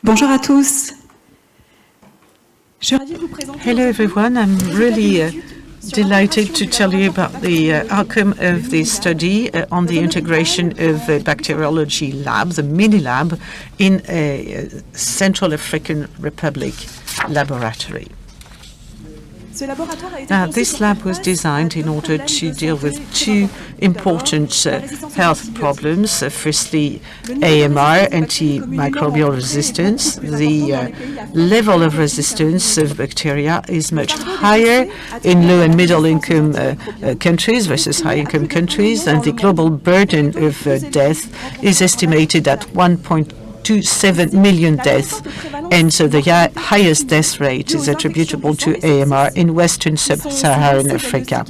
Bonjour à tous. Hello everyone, I'm really delighted to tell you about the outcome of the study on the integration of a bacteriology lab, the mini lab, in a Central African Republic laboratory. This lab was designed in order to deal with two important health problems. Firstly, AMR, antimicrobial resistance. The level of resistance of bacteria is much higher in low and middle income countries versus high income countries, and the global burden of death is estimated at 1.27 million deaths, and so the highest death rate is attributable to AMR in Western Sub-Saharan Africa.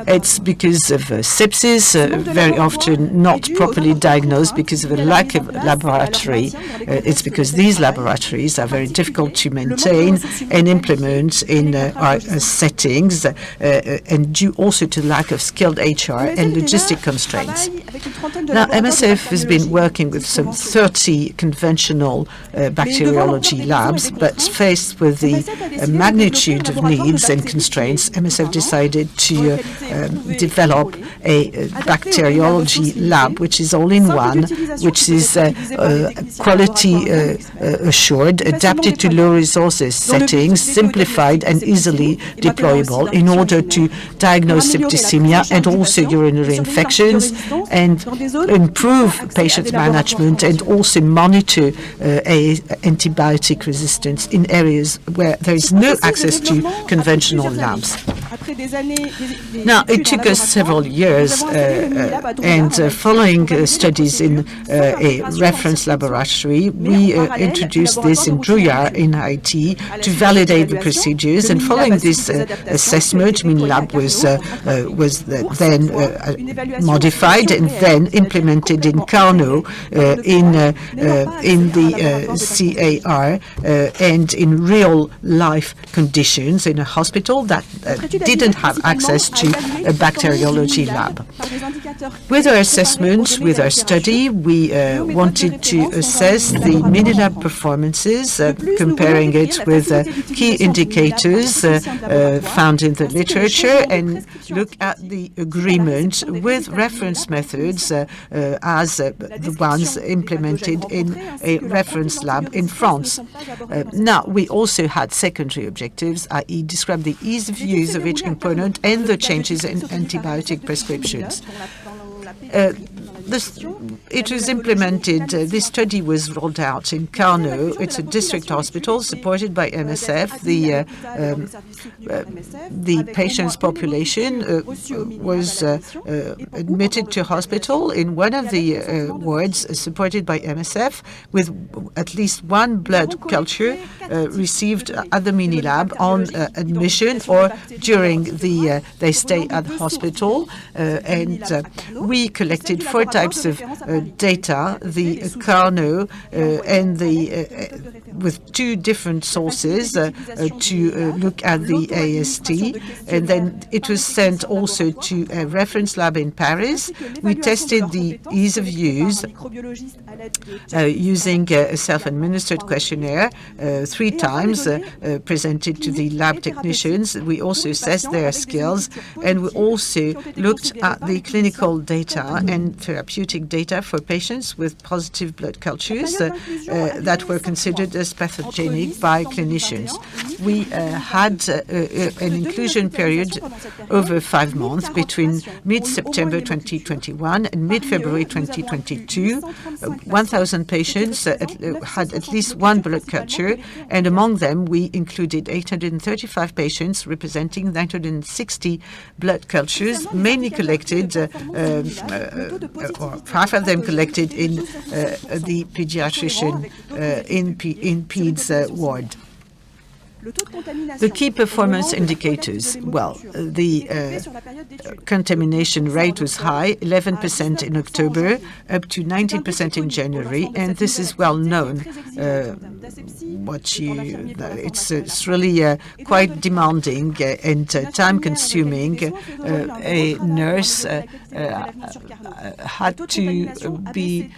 It's because of sepsis, very often not properly diagnosed because of a lack of laboratory. It's because these laboratories are very difficult to maintain and implement in our settings, and due also to lack of skilled HR and logistic constraints. Now, MSF has been working with some 30 conventional bacteriology labs, but faced with the magnitude of needs and constraints, MSF decided to develop a bacteriology lab, which is all-in-one, which is quality assured, adapted to low resources settings, simplified and easily deployable in order to diagnose septicemia and also urinary infections, and improve patient management and also monitor antibiotic resistance in areas where there is no access to conventional labs. Now, it took us several years, and following studies in a reference laboratory, we introduced this in Drouillard in Haiti to validate the procedures. And following this assessment, MiniLab was then modified and then implemented in Carnot in the CAR and in real life conditions in a hospital that didn't have access to a bacteriology lab. With our assessment, with our study, we wanted to assess the MiniLab performances, comparing it with key indicators found in the literature, and look at the agreement with reference methods as the ones implemented in a reference lab in France. Now, we also had secondary objectives, i.e. describe the ease of use of each component and the changes in antibiotic prescriptions. It was implemented, this study was rolled out in Carnot. It's a district hospital supported by MSF. The patient's population was admitted to hospital in one of the wards supported by MSF with at least one blood culture received at the mini lab on admission or during their stay at the hospital. And we collected 4 types of data, the Carnot and with 2 different sources to look at the AST, and then it was sent also to a reference lab in Paris. We tested the ease of use using a self-administered questionnaire 3 times presented to the lab technicians. We also assessed their skills, and we also looked at the clinical data and therapeutic data for patients with positive blood cultures that were considered as pathogenic by clinicians. We had an inclusion period over 5 months between mid-September 2021 and mid-February 2022. 1,000 patients had at least 1 blood culture, and among them we included 835 patients representing 960 blood cultures, mainly collected, or half of them collected in the pediatrician in PEDS ward. The key performance indicators, well, the contamination rate was high, 11% in October, up to 19% in January, and this is well known. It's really quite demanding and time-consuming. A nurse had to be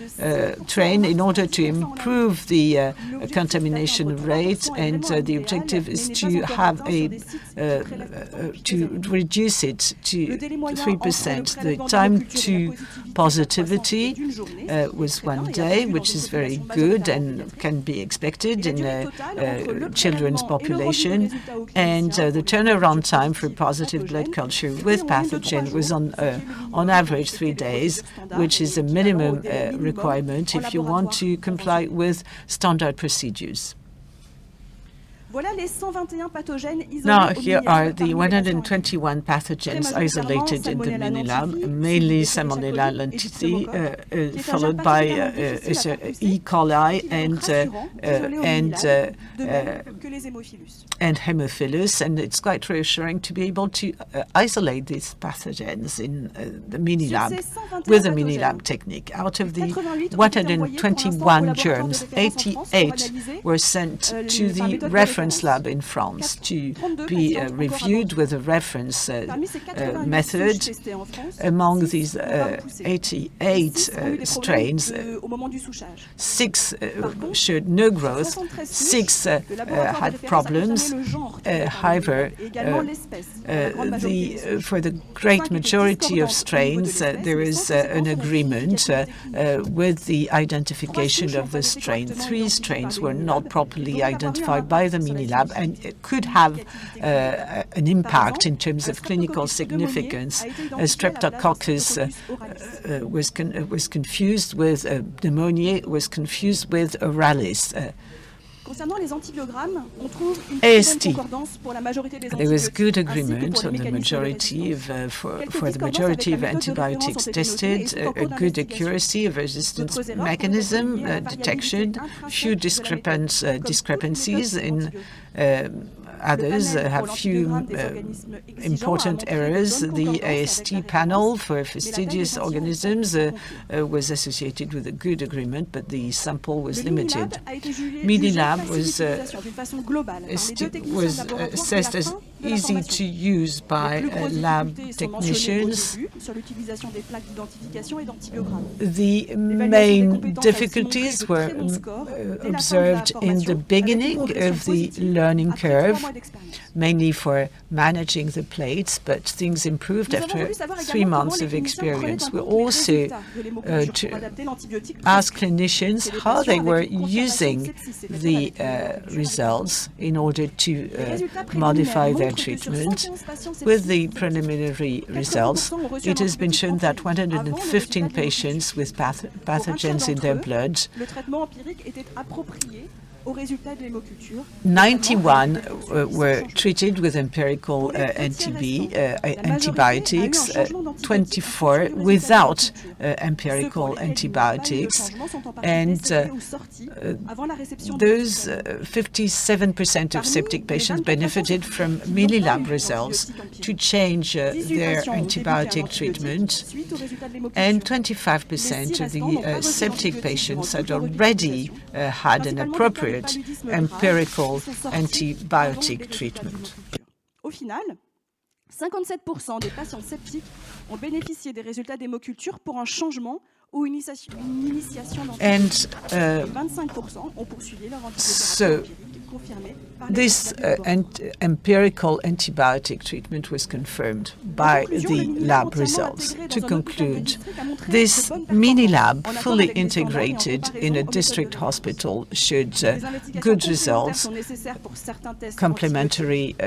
trained in order to improve the contamination rate, and the objective is to have to reduce it to 3%. The time to positivity was 1 day, which is very good and can be expected in a children's population. And the turnaround time for positive blood culture with pathogen was on average 3 days, which is a minimum requirement if you want to comply with standard procedures. Now, here are the 121 pathogens isolated in the mini-lab, mainly Salmonella lentithi, followed by E. coli and Haemophilus, and it's quite reassuring to be able to isolate these pathogens in the mini-lab with the mini-lab technique. Out of the 121 germs, 88 were sent to the reference lab in France to be reviewed with a reference method. Among these 88 strains, 6 showed no growth, 6 had problems. However, for the great majority of strains, there is an agreement with the identification of the strain. 3 strains were not properly identified by the mini-lab, and it could have an impact in terms of clinical significance. Streptococcus was confused with pneumonia, was confused with oralis. AST. There was good agreement on the majority of for the majority of antibiotics tested, a good accuracy of resistance mechanism detection, few discrepancies in others have few important errors. The AST panel for fastidious organisms was associated with a good agreement, but the sample was limited. Mini-lab was assessed as easy to use by lab technicians. The main difficulties were observed in the beginning of the learning curve, mainly for managing the plates, but things improved after 3 months of experience. We also asked clinicians how they were using the results in order to modify their treatment. With the preliminary results, it has been shown that 115 patients with pathogens in their blood, 91 were treated with empirical antibiotics, 24 without empirical antibiotics, and those 57% of septic patients benefited from mini-lab results to change their antibiotic treatment, and 25% of the septic patients had already had an appropriate empirical antibiotic treatment. Au final, 57% des patients septiques ont bénéficié des résultats d'hémoculture pour un changement ou une initiation d'antibiotiques. 25% ont poursuivi leur antibiotique confirmé par les This empirical antibiotic treatment was confirmed by the lab results. To conclude, this mini-lab, fully integrated in a district hospital, showed good results. Complementary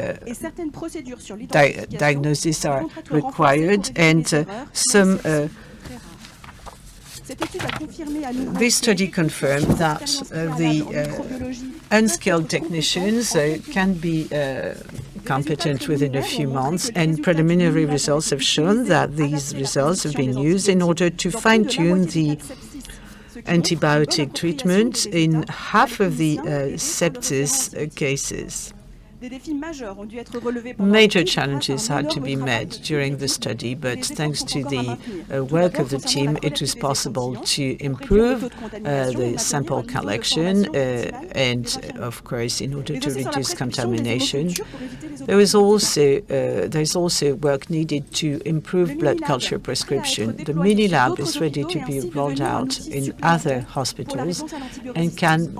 diagnoses are required, and some this study confirmed that the unskilled technicians can be competent within a few months, and preliminary results have shown that these results have been used in order to fine-tune the antibiotic treatment in half of the sepsis cases. Major challenges had to be met during the study, but thanks to the work of the team, it was possible to improve the sample collection and, of course, in order to reduce contamination. There's also work needed to improve blood culture prescription. The mini lab is ready to be rolled out in other hospitals and can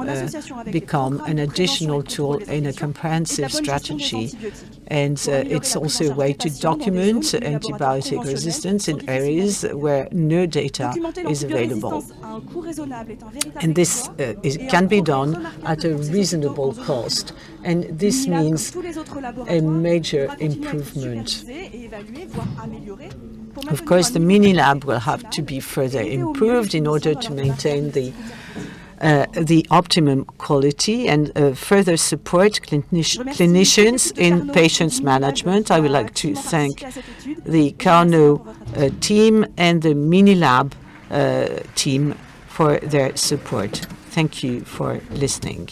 become an additional tool in a comprehensive strategy. And it's also a way to document antibiotic resistance in areas where no data is available. And this can be done at a reasonable cost. And this means a major improvement. Of course, the mini lab will have to be further improved in order to maintain the optimum quality and further support clinicians in patients management. I would like to thank the Carnot team and the mini lab team for their support. Thank you for listening.